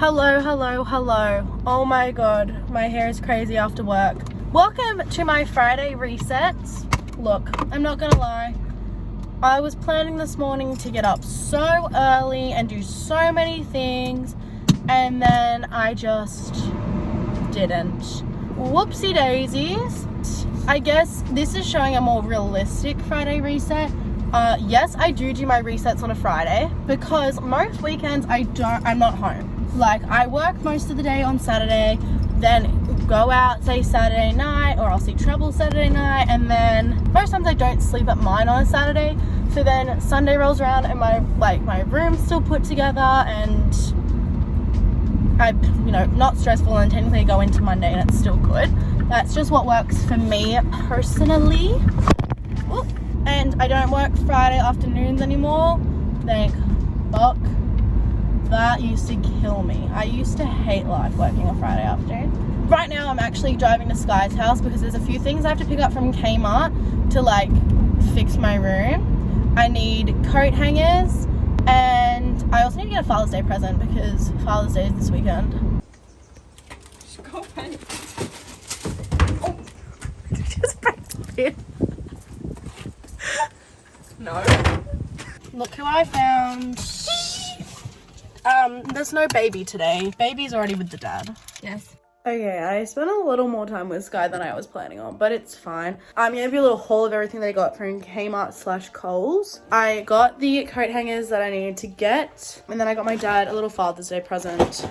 Hello, hello, hello. Oh my god, my hair is crazy after work. Welcome to my Friday resets. Look, I'm not gonna lie. I was planning this morning to get up so early and do so many things, and then I just didn't. Whoopsie daisies. I guess this is showing a more realistic Friday reset. Yes, I do my resets on a Friday because most weekends I'm not home. Like, I work most of the day on Saturday, then go out, say Saturday night, or I'll see Treble Saturday night, and then most times I don't sleep at mine on a Saturday. So then Sunday rolls around and my room's still put together, and I'm, not stressful, and technically go into Monday and it's still good. That's just what works for me personally. Ooh. And I don't work Friday afternoons anymore. Thank fuck. That used to kill me. I used to hate life working on Friday afternoon. Right now I'm actually driving to Sky's house because there's a few things I have to pick up from Kmart to fix my room. I need coat hangers, and I also need to get a Father's Day present because Father's Day is this weekend. Just go away. Oh, just break it. No. Look who I found. There's no baby today. Baby's already with the dad. Yes. Okay, I spent a little more time with Sky than I was planning on, but it's fine. I'm gonna give you a little haul of everything that I got from Kmart/Kohl's. I got the coat hangers that I needed to get, and then I got my dad a little Father's Day present.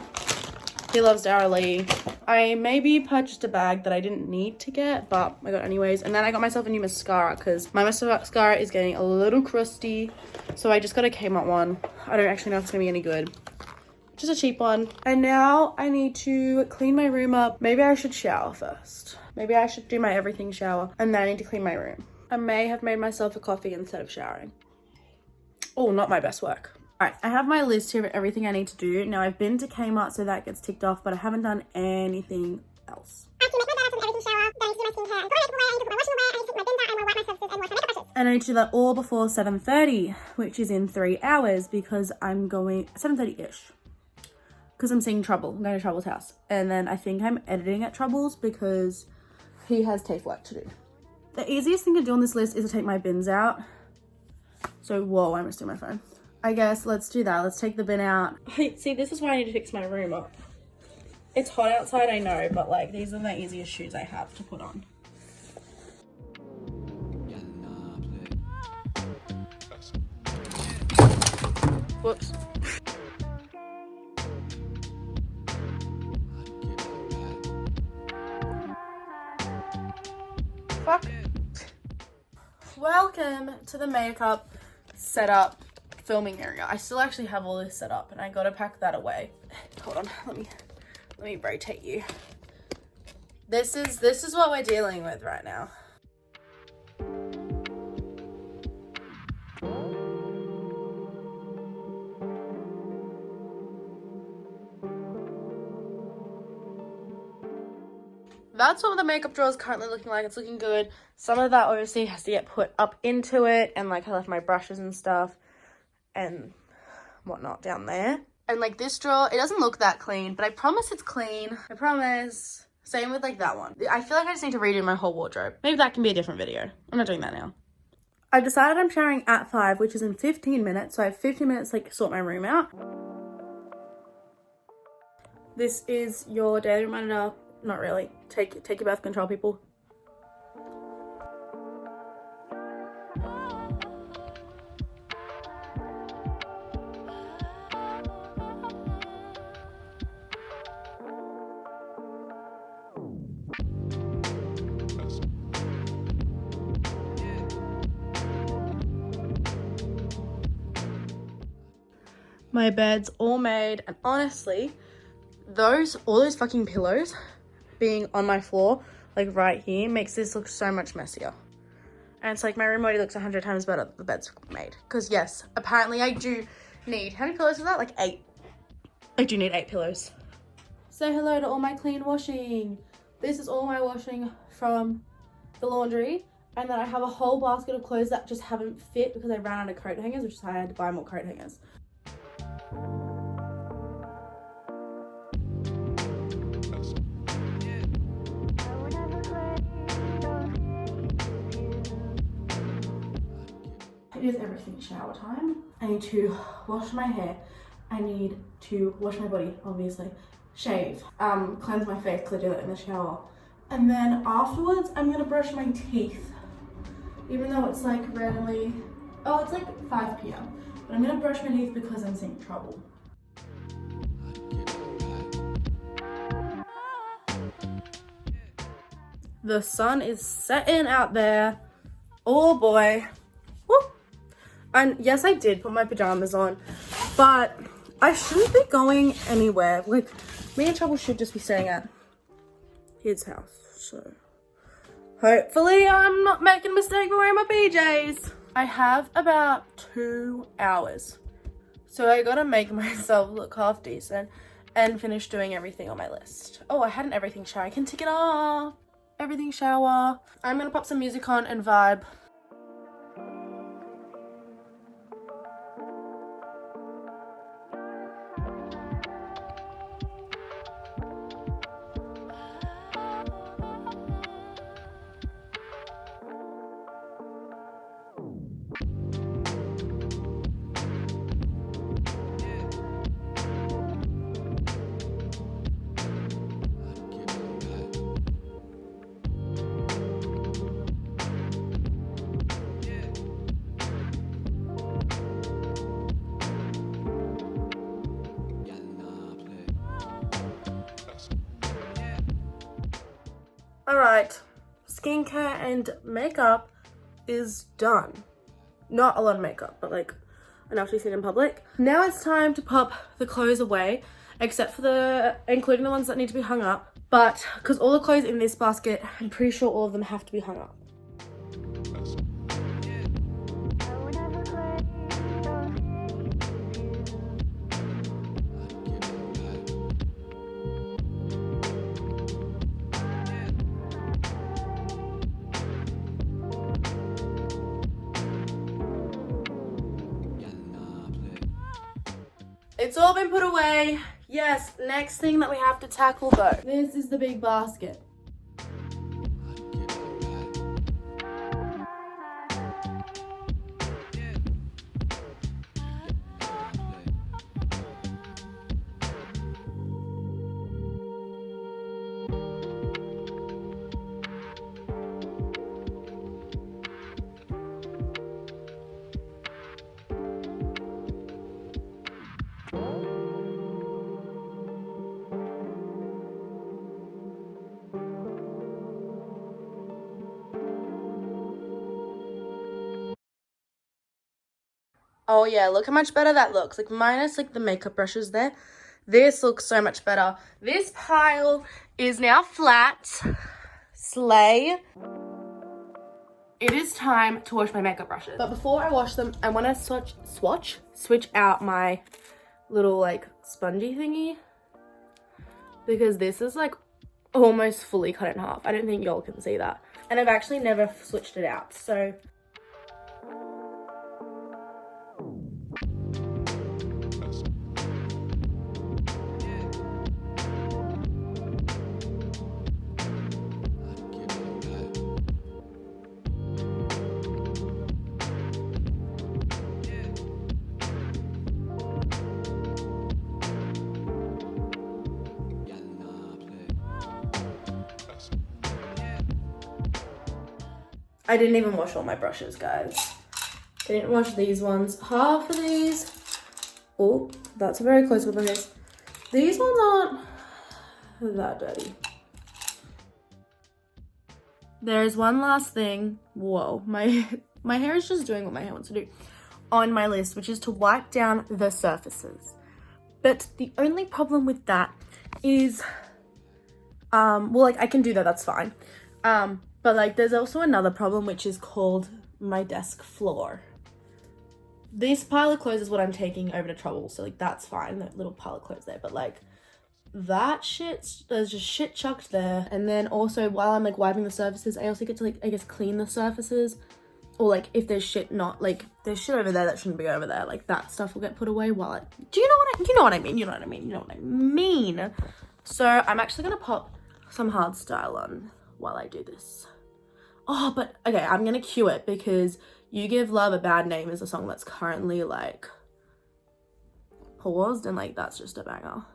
He loves Dara Lee. I maybe purchased a bag that I didn't need to get, but I got anyways. And then I got myself a new mascara because my mascara is getting a little crusty. So I just got a Kmart one. I don't actually know if it's gonna be any good. Just a cheap one. And now I need to clean my room up. Maybe I should shower first. Maybe I should do my everything shower, and then I need to clean my room. I may have made myself a coffee instead of showering. Oh, not my best work. Alright, I have my list here of everything I need to do. Now, I've been to Kmart, so that gets ticked off, but I haven't done anything else. And I need to do that all before 7:30, which is in 3 hours, because I'm going 7:30-ish. Because I'm seeing Trouble. I'm going to Trouble's house. And then I think I'm editing at Trouble's because he has TAFE work to do. The easiest thing to do on this list is to take my bins out. So, whoa, I missed my phone. I guess let's do that. Let's take the bin out. See, this is why I need to fix my room up. It's hot outside, I know, but these are the easiest shoes I have to put on. Whoops. Fuck. Welcome to the makeup setup filming area. I still actually have all this set up, and I gotta pack that away. Hold on, let me rotate you. This is what we're dealing with right now. That's what the makeup drawer is currently looking like. It's looking good. Some of that obviously has to get put up into it, and I left my brushes and stuff and whatnot down there. And this drawer, it doesn't look that clean, but I promise it's clean. I promise. Same with that one. I feel like I just need to redo my whole wardrobe. Maybe that can be a different video. I'm not doing that now. I decided I'm showering at 5, which is in 15 minutes. So I have 15 minutes to sort my room out. This is your daily reminder. Not really. Take your birth control, people. My bed's all made, and honestly, all those fucking pillows being on my floor, right here, makes this look so much messier. And it's my room already looks 100 times better that the bed's made. Because yes, apparently I do need, how many pillows is that? 8. I do need 8 pillows. Say hello to all my clean washing. This is all my washing from the laundry. And then I have a whole basket of clothes that just haven't fit because I ran out of coat hangers, which is why I had to buy more coat hangers. it is everything shower time. I need to wash my hair. I need to wash my body, obviously. Shave, cleanse my face because I do that in the shower. And then afterwards, I'm gonna brush my teeth. Even though it's like randomly, oh, it's like 5 p.m. But I'm gonna brush my teeth because I'm seeing trouble. The sun is setting out there. Oh boy. Woo. And yes, I did put my pajamas on, but I shouldn't be going anywhere. Like, me and Trouble should just be staying at his house. So hopefully I'm not making a mistake wearing my PJs. I have about 2 hours. So I gotta make myself look half decent and finish doing everything on my list. Oh, I had an everything shower. I can tick it off. Everything shower. I'm gonna pop some music on and vibe. Alright, skincare and makeup is done. Not a lot of makeup, but like enough to be seen in public. Now it's time to pop the clothes away, except for including the ones that need to be hung up. But, because all the clothes in this basket, I'm pretty sure all of them have to be hung up. It's all been put away. Yes, next thing that we have to tackle though. This is the big basket. Oh yeah, look how much better that looks. Like minus like the makeup brushes there. This looks so much better. This pile is now flat. Slay. It is time to wash my makeup brushes. But before I wash them, I want to switch out my little like spongy thingy. Because this is like almost fully cut in half. I don't think y'all can see that. And I've actually never switched it out. So I didn't even wash all my brushes, guys. I didn't wash these ones. Half of these. Oh, that's a very close look at this. These ones aren't that dirty. There's one last thing. Whoa, my hair is just doing what my hair wants to do. On my list, which is to wipe down the surfaces. But the only problem with that is, well, like I can do that, that's fine. But like there's also another problem, which is called my desk floor. This pile of clothes is what I'm taking over to Trouble, so like that's fine, that little pile of clothes there, but like that shit, there's just shit chucked there. And then also while I'm like wiping the surfaces, I also get to like, I guess, clean the surfaces. Or like if there's shit not, like there's shit over there that shouldn't be over there, like that stuff will get put away while it, you know what I mean. So I'm actually gonna pop some hardstyle on while I do this. Oh, but okay, I'm gonna cue it because You Give Love a Bad Name is a song that's currently like paused, and like that's just a banger.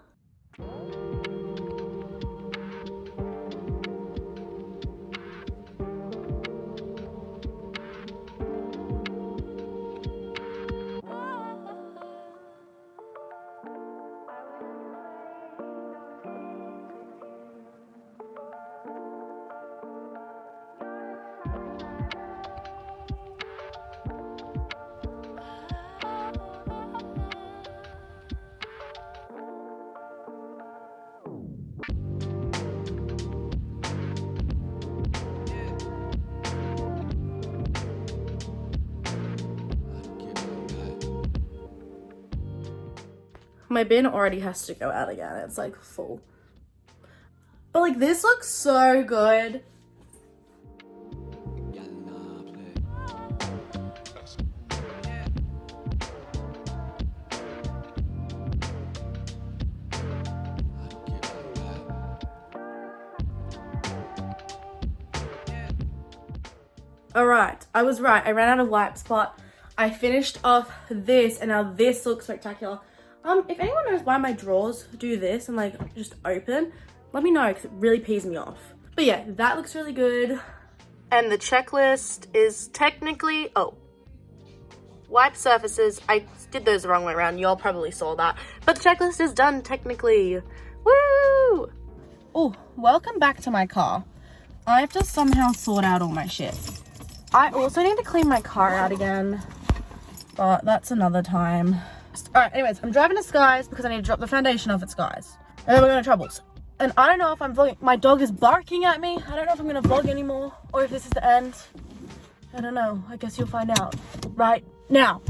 My bin already has to go out again. It's like full. But like this looks so good. Alright, I was right. I ran out of light spot. I finished off this and now this looks spectacular. If anyone knows why my drawers do this and like just open, let me know because it really pees me off. But yeah, that looks really good. And the checklist is technically, wipe surfaces. I did those the wrong way around. Y'all probably saw that. But the checklist is done technically. Woo! Oh, welcome back to my car. I have to somehow sort out all my shit. I also need to clean my car out again, but that's another time. Alright, anyways, I'm driving to Skies because I need to drop the foundation off at Skies. And then we're going to Troubles. And I don't know if I'm vlogging. My dog is barking at me. I don't know if I'm going to vlog anymore or if this is the end. I don't know. I guess you'll find out right now.